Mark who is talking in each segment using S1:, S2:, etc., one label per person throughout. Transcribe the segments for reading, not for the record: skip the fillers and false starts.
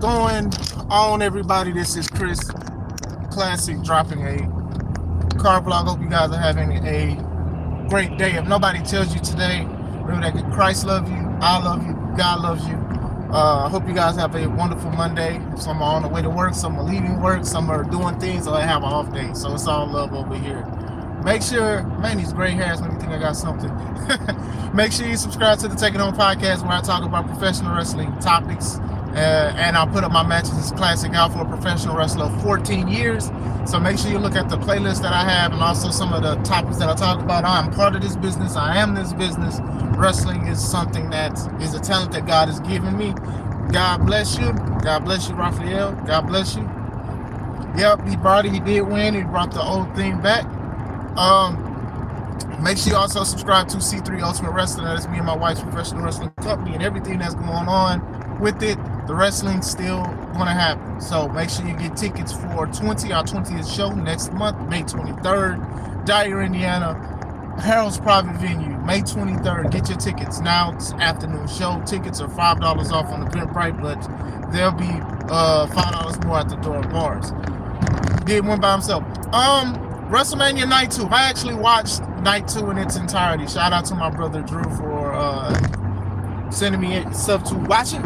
S1: going on, everybody? This is Chris Classic dropping a car vlog. Hope you guys are having a great day. If nobody tells you today, remember that Christ loves you, I love you, God loves you. Hope you guys have a wonderful Monday. Some are on the way to work, some are leaving work, some are doing things, or they have an off day. So it's all love over here. Make sure, man, these gray hairs make me think I got something. Make sure you subscribe to the Take It Home podcast where I talk about professional wrestling topics. And I'll put up my matches as classic out for a professional wrestler of 14 years. So make sure you look at the playlist that I have and also some of the topics that I talk about. I'm part of this business. I am this business. Wrestling is something that is a talent that God has given me. God bless you. God bless you, Raphael. God bless you. Yep, he did win. He brought the old thing back. Make sure you also subscribe to C3 Ultimate Wrestling. That is me and my wife's professional wrestling company, and everything that's going on with it. The wrestling's still going to happen. So make sure you get tickets for our 20th show next month, May 23rd, Dyer, Indiana, Harold's private venue, May 23rd. Get your tickets now. It's afternoon show. Tickets are $5 off on the Eventbrite, but there'll be $5 more at the door of bars. Did one by himself. Wrestlemania Night 2. I actually watched Night 2 in its entirety. Shout out to my brother Drew for sending me stuff to watch it.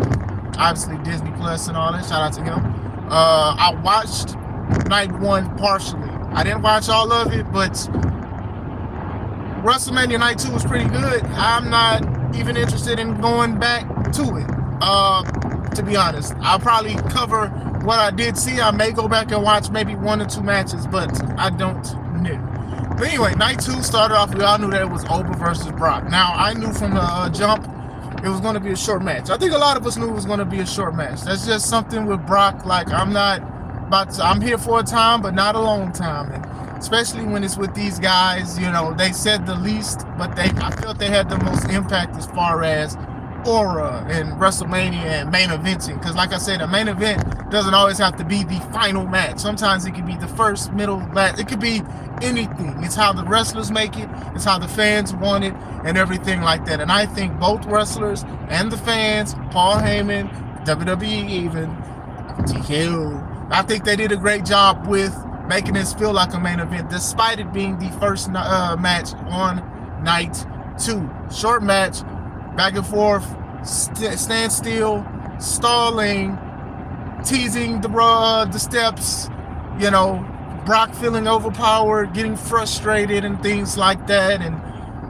S1: Obviously Disney Plus and all that. Shout out to him. I watched Night 1 partially. I didn't watch all of it, but WrestleMania Night 2 was pretty good. I'm not even interested in going back to it. To be honest, I'll probably cover what I did see. I may go back and watch maybe 1 or 2 matches, but I don't know. But anyway, Night 2 started off, we all knew that it was Oba versus Brock. Now, I knew from the jump it was going to be a short match. I think a lot of us knew it was going to be a short match. That's just something with Brock. Like, I'm here for a time, but not a long time. And especially when it's with these guys, you know, they said the least, but I felt they had the most impact as far as aura and WrestleMania and main eventing. Because like I said, a main event doesn't always have to be the final match. Sometimes it could be the first, middle, last. It could be anything. It's how the wrestlers make it. It's how the fans want it and everything like that. And I think both wrestlers and the fans, Paul Heyman, WWE even, TKO, I think they did a great job with making this feel like a main event despite it being the first match on Night 2. Short match, back and forth, stand still, stalling, teasing the steps, you know, Brock feeling overpowered, getting frustrated and things like that, and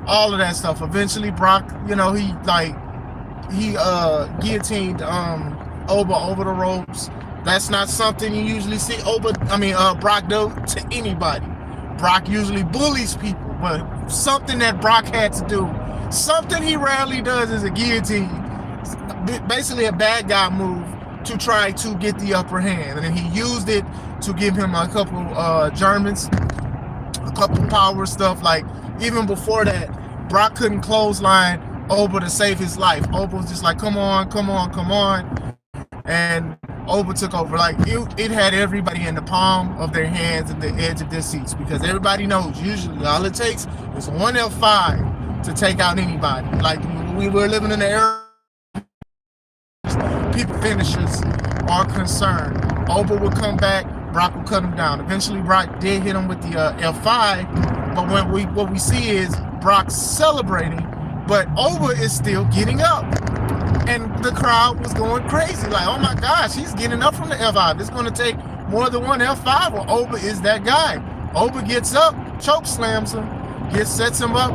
S1: all of that stuff. Eventually Brock, you know, he guillotined Oba over the ropes. That's not something you usually see Brock do to anybody. Brock usually bullies people, but something that Brock had to do, something he rarely does, is a guillotine. Basically a bad guy move to try to get the upper hand. And then he used it to give him a couple Germans, a couple power stuff. Like, even before that, Brock couldn't clothesline Oba to save his life. Oba was just like, come on. And Oba took over. Like, it had everybody in the palm of their hands and the edge of their seats, because everybody knows usually all it takes is one F5 to take out anybody. Like, we were living in the era people finishers are concerned. Oba would come back, Brock would cut him down. Eventually Brock did hit him with the F5, but what we see is Brock celebrating, but Oba is still getting up. And the crowd was going crazy, like, oh my gosh, he's getting up from the F5. It's going to take more than one F5, or Oba is that guy. Oba gets up, choke slams him, sets him up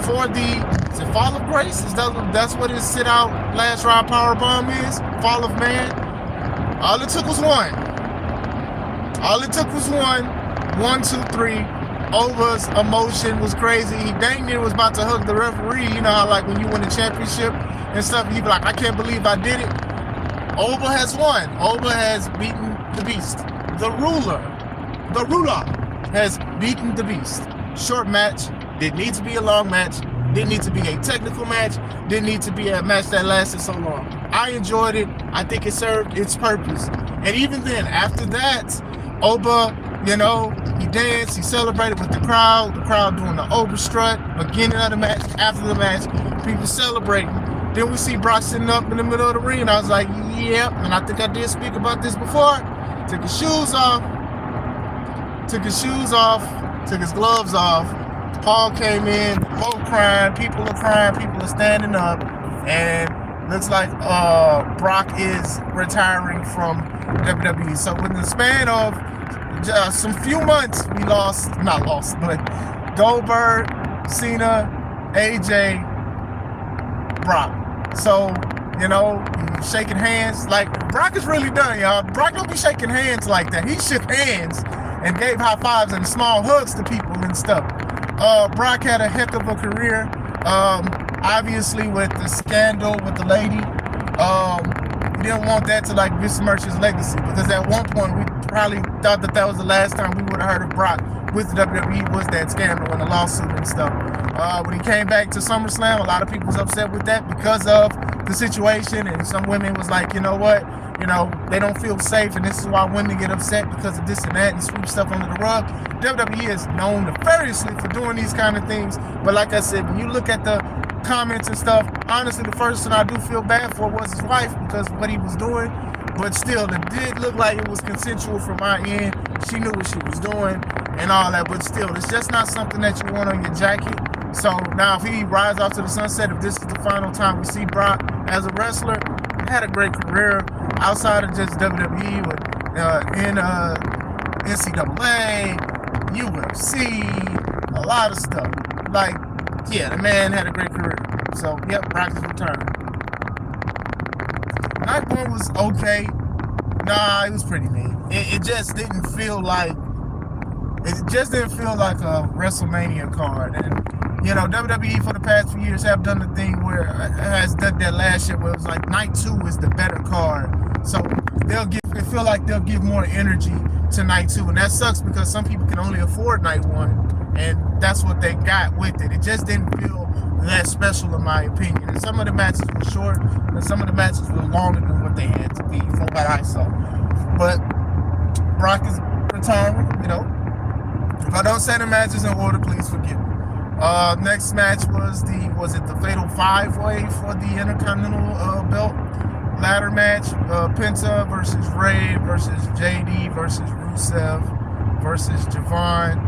S1: for the Fall of Grace. That's what his sit out last ride power bomb is. Fall of Man. All it took was one. 1, 2, 3. Oba's emotion was crazy. He dang near was about to hug the referee. You know how, like, when you win a championship and stuff, you be like, I can't believe I did it. Oba has won. Oba has beaten the beast. The ruler has beaten the beast. Short match. Didn't need to be a long match. Didn't need to be a technical match. Didn't need to be a match that lasted so long. I enjoyed it. I think it served its purpose. And even then, after that, Oba, you know, he danced, he celebrated with the crowd doing the Oba strut, beginning of the match, after the match, people celebrating. Then we see Brock sitting up in the middle of the ring, and I was like, yep. And I think I did speak about this before. Took his shoes off, took his gloves off. Paul came in, both crying, people are crying, people are standing up, and looks like Brock is retiring from WWE. So within the span of just some few months, we but Goldberg, Cena, AJ, Brock. So, shaking hands. Like, Brock is really done, y'all. Brock don't be shaking hands like that. He shook hands and gave high fives and small hugs to people and stuff. Brock had a heck of a career. Obviously with the scandal with the lady, we didn't want that to besmirch his legacy, because at one point we probably thought that was the last time we would have heard of Brock with the WWE, was that scandal and the lawsuit and stuff. When he came back to SummerSlam, a lot of people was upset with that because of the situation, and some women was like, you know what, they don't feel safe, and this is why women get upset because of this and that and sweep stuff under the rug. WWE is known nefariously for doing these kind of things, but like I said, when you look at the comments and stuff, honestly, the first thing I do feel bad for was his wife, because of what he was doing. But still, it did look like it was consensual from my end. She knew what she was doing and all that, but still, it's just not something that you want on your jacket. So now if he rides off to the sunset, if this is the final time we see Brock as a wrestler, he had a great career outside of just WWE, in NCAA, UFC, a lot of stuff. Yeah, the man had a great career. So, yep, Brock is returning. Night one was okay. Nah, it was pretty neat. It just didn't feel like a WrestleMania card. And WWE for the past few years have done the thing where it has done that last year where it was like night 2 is the better card. So it feel like they'll give more energy to night 2, and that sucks because some people can only afford night 1, and that's what they got with it. It just didn't feel that special in my opinion. And some of the matches were short, and some of the matches were longer than what they had to be from what I saw. But Brock is retiring, If I don't say the matches in order, please forgive me. Next match was the Fatal 5-Way for the Intercontinental belt ladder match. Penta versus Ray versus JD versus Rusev versus Javon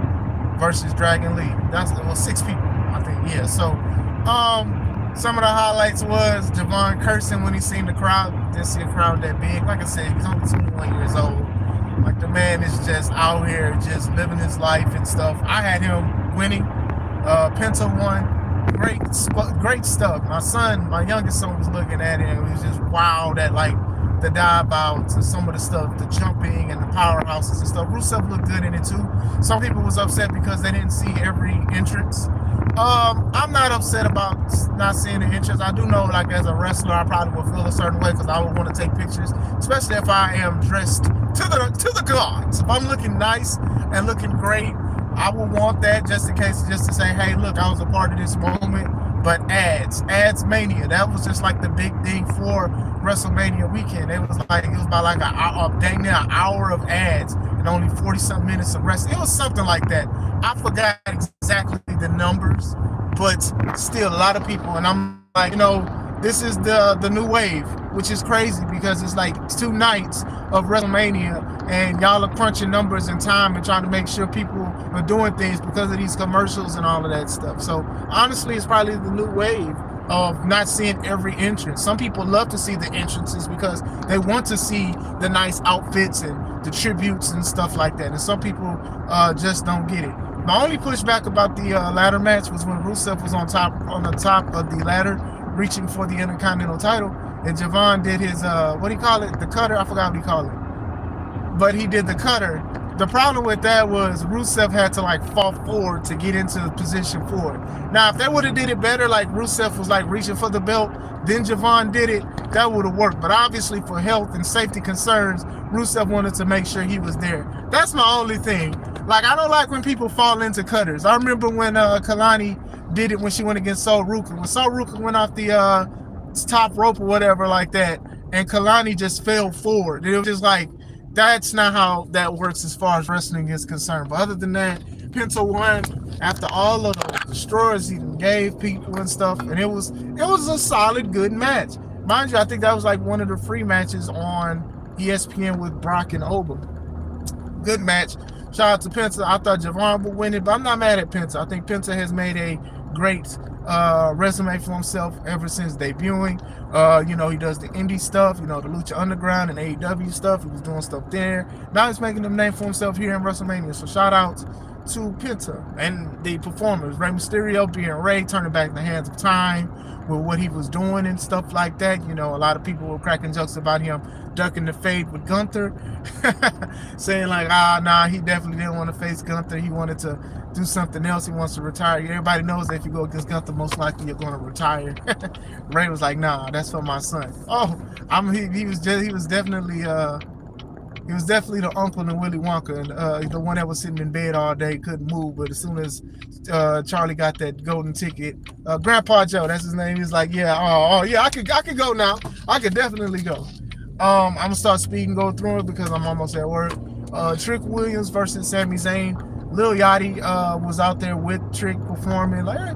S1: versus Dragon Lee. That's 6 people, I think. Yeah. So, some of the highlights was Javon cursing when he seen the crowd. Didn't see a crowd that big. Like I said, he's only 21 years old. Like, the man is just out here, just living his life and stuff. I had him winning. Penta won. Great stuff. My youngest son was looking at it and he was just wowed at the dive outs and some of the stuff, the jumping and the powerhouses and stuff. Rusev looked good in it too. Some people was upset because they didn't see every entrance. I'm not upset about not seeing the entrance. I do know, as a wrestler, I probably would feel a certain way because I would want to take pictures, especially if I am dressed to the gods. If I'm looking nice and looking great, I would want that just in case, just to say, hey, look, I was a part of this moment. But ads mania, that was just the big thing for WrestleMania weekend. It was about dang near an hour of ads and only 40-something minutes of wrestling. It was something like that. I forgot exactly the numbers, but still a lot of people. And I'm this is the new wave, which is crazy because it's 2 nights of WrestleMania and y'all are crunching numbers and time and trying to make sure people are doing things because of these commercials and all of that stuff. So honestly, it's probably the new wave of not seeing every entrance. Some people love to see the entrances because they want to see the nice outfits and the tributes and stuff like that. And some people just don't get it. My only pushback about the ladder match was when Rusev was on the top of the ladder, reaching for the Intercontinental title, and Javon did his what do you call it? The cutter. I forgot what he called it, but he did the cutter. The problem with that was Rusev had to fall forward to get into the position for it. Now, if they would have did it better, Rusev was reaching for the belt, then Javon did it, that would have worked. But obviously for health and safety concerns, Rusev wanted to make sure he was there. That's my only thing. I don't like when people fall into cutters. I remember when Kalani did it when she went against Sol Ruka. When Sol Ruka went off the top rope or whatever like that, and Kalani just fell forward. It was just that's not how that works as far as wrestling is concerned. But other than that, Penta won after all of the destroyers he gave people and stuff, and it was a solid, good match. Mind you, I think that was like one of the free matches on ESPN with Brock and Oba. Good match. Shout out to Penta. I thought Javon would win it, but I'm not mad at Penta. I think Penta has made a great resume for himself ever since debuting. He does the indie stuff, the Lucha Underground and AEW stuff. He was doing stuff there. Now he's making a name for himself here in Wrestlemania. So shout out to Penta and the performers. Rey Mysterio being Rey, turning back the hands of time with what he was doing and stuff like that. A lot of people were cracking jokes about him ducking the fade with Gunther, saying like, he definitely didn't want to face Gunther. He wanted to do something else. He wants to retire. Everybody knows that if you go against Gunther, most likely you're going to retire. Ray was like, nah, that's for my son. He was definitely the uncle in Willy Wonka, and the one that was sitting in bed all day, couldn't move. But as soon as Charlie got that golden ticket, Grandpa Joe, that's his name. He's like, yeah, I could go now. I could definitely go. I'm gonna start speeding, go through it because I'm almost at work. Trick Williams versus Sami Zayn. Lil Yachty was out there with Trick performing, like, hey,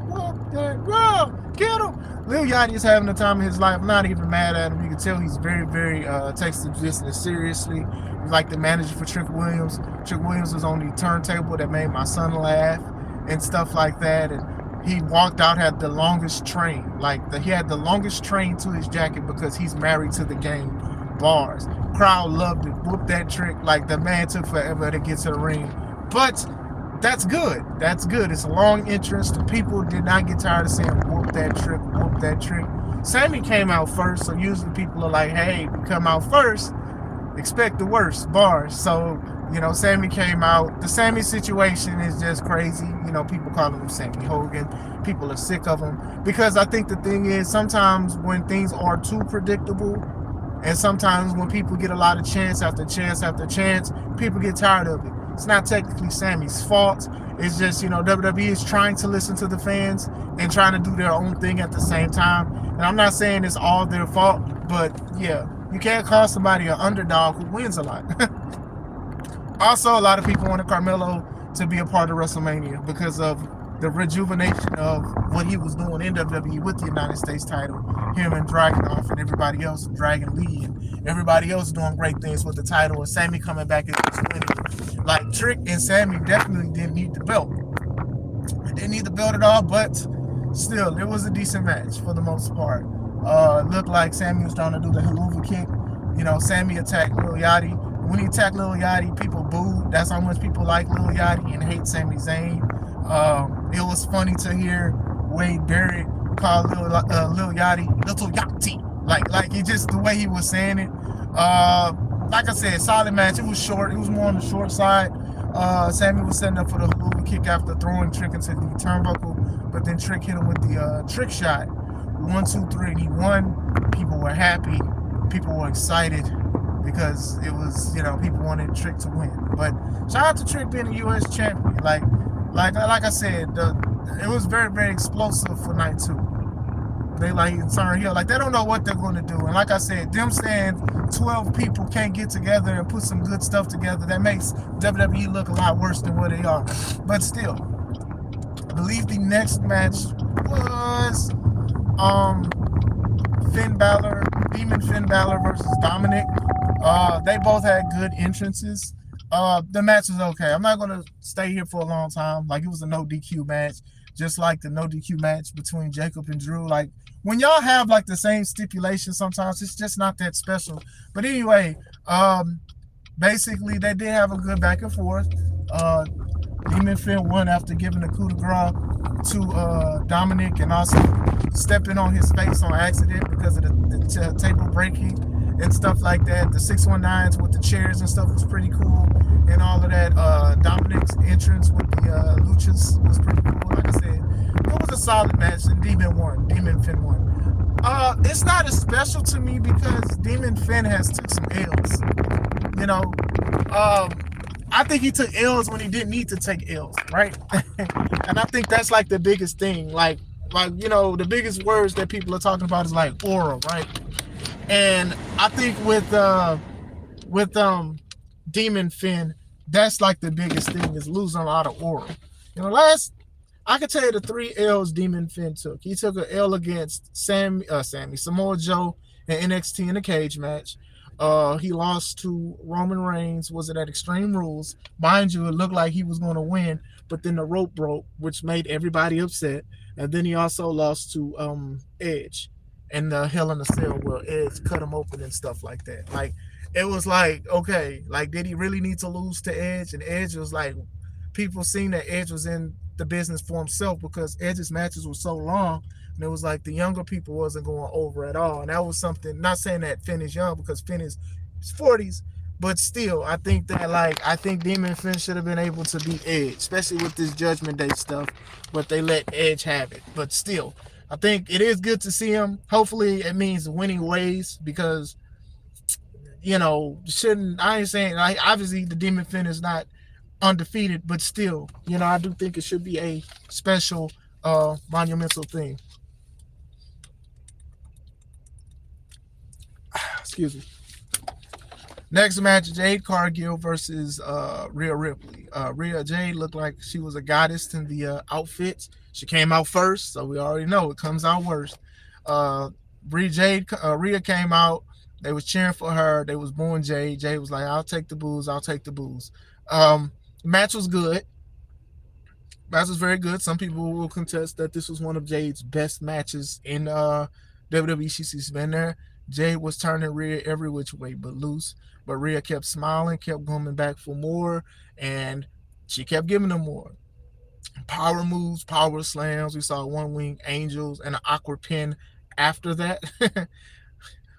S1: get him. Lil Yachty is having the time of his life. I'm not even mad at him. You can tell he's very, very takes the business seriously. He's like the manager for Trick Williams. Trick Williams was on the turntable that made my son laugh and stuff like that. And he walked out, had the longest train. He had the longest train to his jacket because he's married to the game. Bars. Crowd loved it. Whooped that Trick. Like, the man took forever to get to the ring. But that's good. That's good. It's a long entrance. The people did not get tired of saying, whoop that Trick, whoop that Trick. Sammy came out first, so usually people are like, hey, you come out first, expect the worst. Bars. So, Sammy came out. The Sammy situation is just crazy. People call him Sammy Hogan. People are sick of him. Because I think the thing is, sometimes when things are too predictable, and sometimes when people get a lot of chance after chance after chance, people get tired of it. It's not technically Sammy's fault. It's just, WWE is trying to listen to the fans and trying to do their own thing at the same time. And I'm not saying it's all their fault, but yeah, you can't call somebody an underdog who wins a lot. Also, a lot of people wanted Carmelo to be a part of WrestleMania because of the rejuvenation of what he was doing in WWE with the United States title. Him and Dragunov and everybody else, Dragon Lee and everybody else doing great things with the title, and Sammy coming back and winning. Like, Trick and Sammy definitely didn't need the belt. They didn't need the belt at all, but still, it was a decent match for the most part. Looked like Sammy was trying to do the Helluva kick. Sammy attacked Lil Yachty. When he attacked Lil Yachty, people booed. That's how much people like Lil Yachty and hate Sami Zayn. It was funny to hear Wade Barrett call Lil Yachty Little Yachty. Like he just, the way he was saying it. Like I said, solid match. It was short. It was more on the short side. Sammy was setting up for the Helluva kick after throwing Trick into the turnbuckle, but then Trick hit him with the trick shot. 1, 2, 3, and he won. People were happy. People were excited because it was, people wanted Trick to win. But shout out to Trick being a U.S. champion. Like I said, it was very, very explosive for night 2. They turn heel. They don't know what they're going to do. And like I said, them saying 12 people can't get together and put some good stuff together, that makes WWE look a lot worse than what they are. But still, I believe the next match was Demon Finn Balor versus Dominic. They both had good entrances. The match was okay. I'm not going to stay here for a long time. It was a no DQ match, just like the no DQ match between Jacob and Drew. When y'all have the same stipulation, sometimes it's just not that special. But anyway, basically they did have a good back and forth. Demon Finn won after giving a coup de grace to Dominic and also stepping on his face on accident because of the table breaking and stuff like that. The 619s with the chairs and stuff was pretty cool and all of that. Dominic's entrance with the luchas was pretty cool. Like I said, it was a solid match and Demon Finn won. It's not as special to me because Demon Finn has took some L's. I think he took L's when he didn't need to take L's, right? And I think that's the biggest thing. The biggest words that people are talking about is aura, right? And I think with Demon Finn, that's the biggest thing is losing a lot of aura. I can tell you the three L's Demon Finn took. He took an L against Samoa Joe in NXT in a cage match. He lost to Roman Reigns. Was it at Extreme Rules? Mind you, it looked like he was going to win, but then the rope broke, which made everybody upset. And then he also lost to Edge in the Hell in a Cell where Edge cut him open and stuff like that. Like it was like, okay, like did he really need to lose to Edge? And Edge was like, people seen that Edge was in the business for himself because Edge's matches were so long, and it was like the younger people wasn't going over at all. And that was something. Not saying that Finn is young because Finn is 40s, but still, I think that I think Demon Finn should have been able to beat Edge, especially with this Judgment Day stuff. But they let Edge have it. But still, I think it is good to see him. Hopefully, it means winning ways because shouldn't I ain't saying like obviously the Demon Finn is not undefeated, but still, I do think it should be a special, monumental thing. Excuse me. Next match, Jade Cargill versus Rhea Ripley. Rhea Jade looked like she was a goddess in the outfits. She came out first, so we already know it comes out worst. Rhea came out. They was cheering for her. They was booing Jade. Jade was like, "I'll take the booze. I'll take the booze." Match was good. Match was very good. Some people will contest that this was one of Jade's best matches in WWE. She's been there. Jade was turning Rhea every which way but loose. But Rhea kept smiling, kept coming back for more, and she kept giving them more. Power moves, power slams. We saw one wing angels and an awkward pin after that.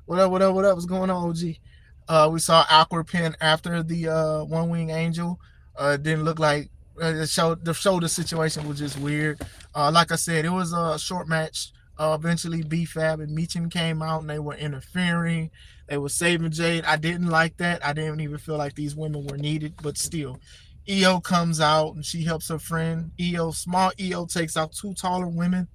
S1: What up? What's going on, OG? We saw awkward pin after the one wing angel. Didn't look like the shoulder situation was just weird. Like I said, it was a short match. Eventually, B-Fab and Meechin came out and they were interfering. They were saving Jade. I didn't like that. I didn't even feel like these women were needed, but still. Io comes out and she helps her friend. Small Io takes out two taller women.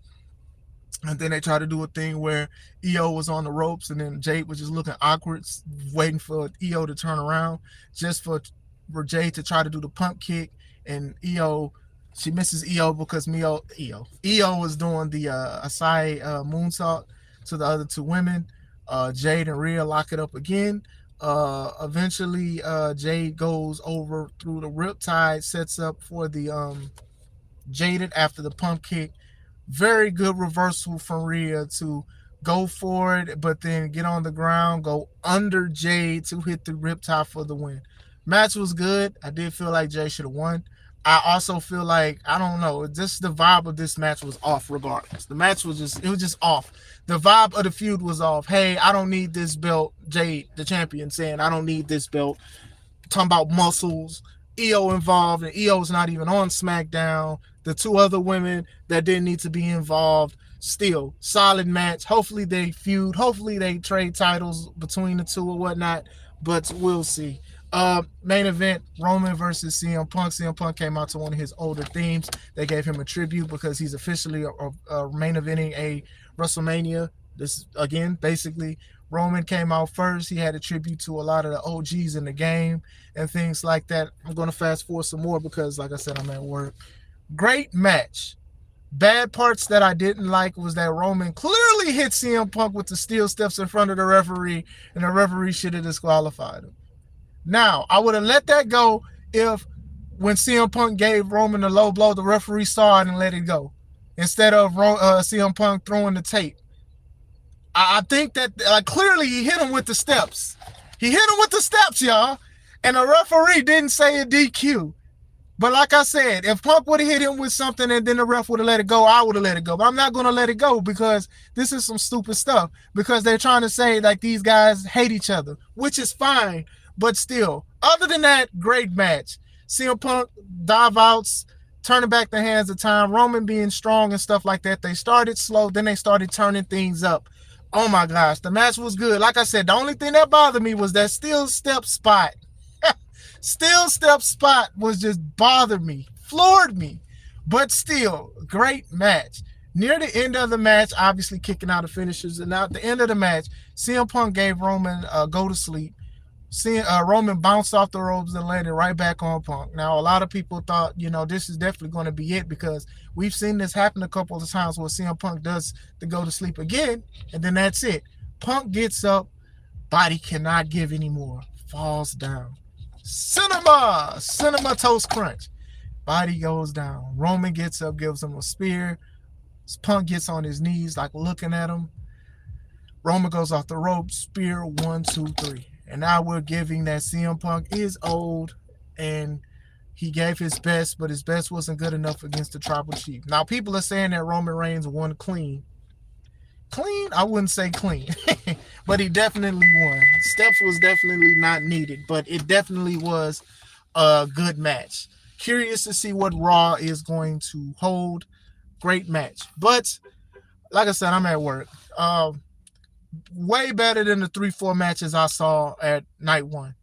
S1: And then they try to do a thing where Io was on the ropes and then Jade was just looking awkward, waiting for Io to turn around just for Jade to try to do the pump kick. And she misses Io because Io was doing the Asai moonsault to the other two women. Jade and Rhea lock it up again. Eventually, Jade goes over through the riptide, sets up for the Jaded after the pump kick. Very good reversal from Rhea to go for it, but then get on the ground, go under Jade to hit the riptide for the win. Match was good. I did feel like Jade should have won. I also feel like, I don't know, just the vibe of this match was off regardless. The match was just off. The vibe of the feud was off. Hey, I don't need this belt. Jade, the champion, saying, I don't need this belt. Talking about muscles. Io involved, and Io's not even on SmackDown. The two other women that didn't need to be involved. Still, solid match. Hopefully they feud. Hopefully they trade titles between the two or whatnot. But we'll see. Main event, Roman versus CM Punk. CM Punk came out to one of his older themes. They gave him a tribute because he's officially main eventing a WrestleMania. This, again, basically, Roman came out first. He had a tribute to a lot of the OGs in the game and things like that. I'm going to fast forward some more because, like I said, I'm at work. Great match. Bad parts that I didn't like was that Roman clearly hit CM Punk with the steel steps in front of the referee, and the referee should have disqualified him. Now, I would have let that go if when CM Punk gave Roman a low blow, the referee saw it and let it go instead of CM Punk throwing the tape. I think that clearly he hit him with the steps. He hit him with the steps, y'all, and the referee didn't say a DQ. But like I said, if Punk would have hit him with something and then the ref would have let it go, I would have let it go. But I'm not going to let it go because this is some stupid stuff. Because they're trying to say like these guys hate each other, which is fine. But still, other than that, great match. CM Punk dive outs, turning back the hands of time, Roman being strong and stuff like that. They started slow, then they started turning things up. Oh my gosh, the match was good. Like I said, the only thing that bothered me was that steel step spot. Steel step spot was just bothered me, floored me. But still, great match. Near the end of the match, obviously kicking out the finishers, and at the end of the match, CM Punk gave Roman go to sleep. seeing Roman bounced off the ropes and landed right back on Punk. Now, a lot of people thought, this is definitely going to be it because we've seen this happen a couple of times where CM Punk does the go to sleep again, and then that's it. Punk gets up, body cannot give anymore, falls down. Cinema toast crunch. Body goes down. Roman gets up, gives him a spear. Punk gets on his knees, like looking at him. Roman goes off the rope, spear, 1, 2, 3. And now we're giving that CM Punk is old and he gave his best, but his best wasn't good enough against the Tribal Chief. Now, people are saying that Roman Reigns won clean. Clean? I wouldn't say clean, but he definitely won. Steps was definitely not needed, but it definitely was a good match. Curious to see what Raw is going to hold. Great match. But, like I said, I'm at work. Way better than the 3-4 matches I saw at night one.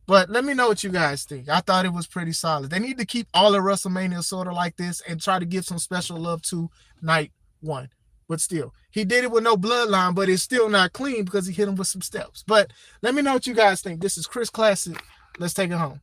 S1: But let me know what you guys think. I thought it was pretty solid. They need to keep all of WrestleMania sort of like this and try to give some special love to night one. But still, he did it with no bloodline, but it's still not clean because he hit him with some steps. But let me know what you guys think. This is Chris Classic. Let's take it home.